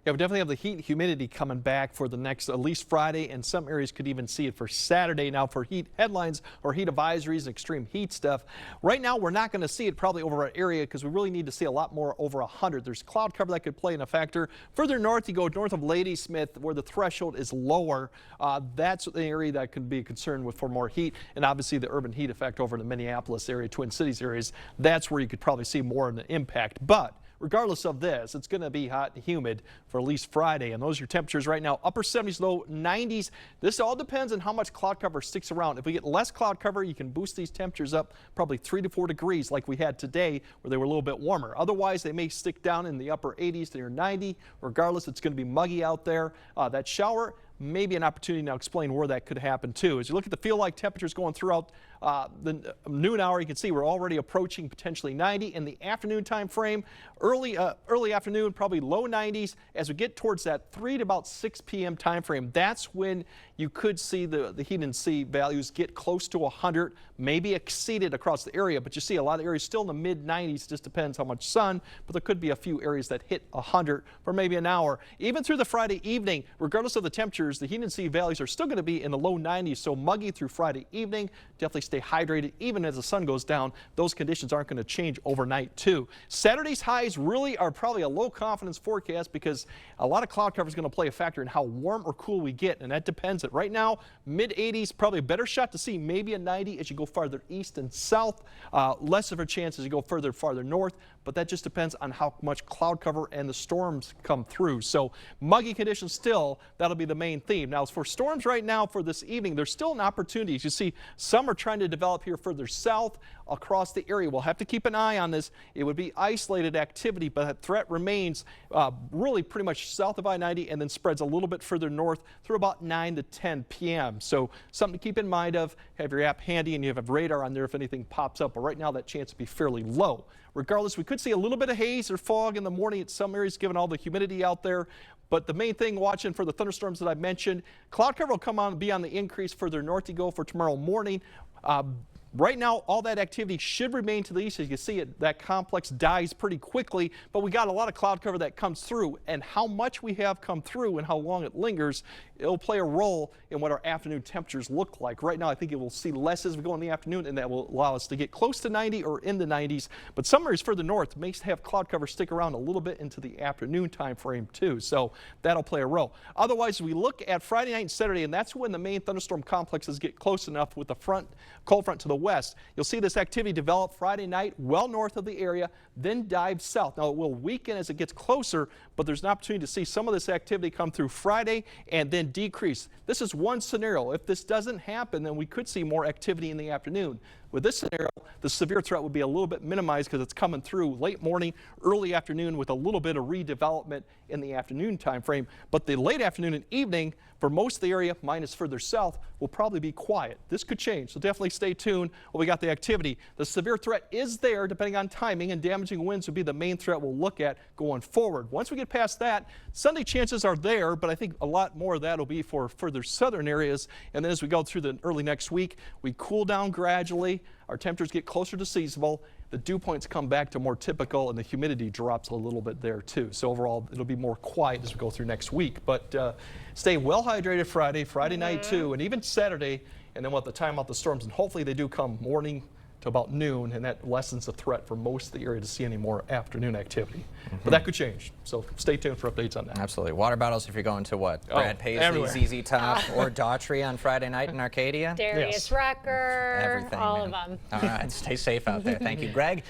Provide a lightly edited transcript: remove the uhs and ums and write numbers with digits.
Yeah, we definitely have the heat and humidity coming back for the next at least Friday, and some areas could even see it for Saturday. Now for heat headlines or heat advisories and extreme heat stuff, right now we're not going to see it probably over our area because we really need to see a lot more over 100. There's cloud cover that could play in a factor. Further north, you go north of Ladysmith where the threshold is lower. That's the area that could be a concern with for more heat, and obviously the urban heat effect over in the Minneapolis area, Twin Cities areas. That's where you could probably see more of an impact. But regardless of this, it's going to be hot and humid for at least Friday, and those are your temperatures right now. Upper 70s, low 90s. This all depends on how much cloud cover sticks around. If we get less cloud cover, you can boost these temperatures up probably 3 to 4 degrees like we had today, where they were a little bit warmer. Otherwise, they may stick down in the upper 80s to near 90. Regardless, it's going to be muggy out there. That shower, maybe an opportunity to explain where that could happen too. As you look at the feel-like temperatures going throughout the noon hour, you can see we're already approaching potentially 90 in the afternoon time frame. Early afternoon, probably low 90s. As we get towards that 3 to about 6 p.m. time frame, that's when you could see the heat and sea values get close to 100, maybe exceeded across the area. But you see a lot of areas still in the mid 90s. Just depends how much sun, but there could be a few areas that hit 100 for maybe an hour. Even through the Friday evening, regardless of the temperatures, the heat and sea values are still going to be in the low 90s, so muggy through Friday evening. Definitely stay hydrated even as the sun goes down. Those conditions aren't going to change overnight too. Saturday's highs really are probably a low confidence forecast because a lot of cloud cover is going to play a factor in how warm or cool we get, and that depends. Right now, mid 80s, probably a better shot to see maybe a 90 as you go farther east and south. Less of a chance as you go farther north, but that just depends on how much cloud cover and the storms come through. So muggy conditions still, that'll be the main theme. Now, as for storms right now for this evening, there's still an opportunity. As you see, some are trying to develop here further south across the area. We'll have to keep an eye on this. It would be isolated activity, but that threat remains really pretty much south of I-90 and then spreads a little bit further north through about 9 to 10 p.m. So something to keep in mind of. Have your app handy and you have radar on there if anything pops up. But right now that chance would be fairly low. Regardless, we could see a little bit of haze or fog in the morning at some areas given all the humidity out there. But the main thing watching for the thunderstorms that I mentioned, cloud cover will come on and be on the increase further north you go for tomorrow morning. Right now, all that activity should remain to the east. As you can see, that complex dies pretty quickly, but we got a lot of cloud cover that comes through, and how much we have come through and how long it lingers, it'll play a role in what our afternoon temperatures look like. Right now, I think it will see less as we go in the afternoon, and that will allow us to get close to 90 or in the 90s. But some areas further north may have cloud cover stick around a little bit into the afternoon time frame too, so that'll play a role. Otherwise, we look at Friday night and Saturday, and that's when the main thunderstorm complexes get close enough with the cold front to the west. You'll see this activity develop Friday night well north of the area, then dive south. Now, it will weaken as it gets closer, but there's an opportunity to see some of this activity come through Friday and then decrease. This is one scenario. If this doesn't happen, then we could see more activity in the afternoon. With this scenario, the severe threat would be a little bit minimized because it's coming through late morning, early afternoon with a little bit of redevelopment in the afternoon time frame. But the late afternoon and evening for most of the area, minus further south, will probably be quiet. This could change, so definitely stay tuned. Well, we got the activity. The severe threat is there depending on timing, and damaging winds would be the main threat we'll look at going forward. Once we get past that, Sunday chances are there, but I think a lot more of that will be for further southern areas. And then as we go through the early next week, we cool down gradually. Our temperatures get closer to seasonal. The dew points come back to more typical, and the humidity drops a little bit there too. So overall, it'll be more quiet as we go through next week. But stay well hydrated Friday night too, and even Saturday. And then we'll have to time out the storms, and hopefully they do come morning to about noon, and that lessens the threat for most of the area to see any more afternoon activity. But that could change, so stay tuned for updates on that. Absolutely. Water bottles if you're going to what? Brad Paisley, ZZ Top, or Daughtry on Friday night in Arcadia? Darius Rucker, Everything, all man. of them. All right, stay safe out there. Thank you, Greg.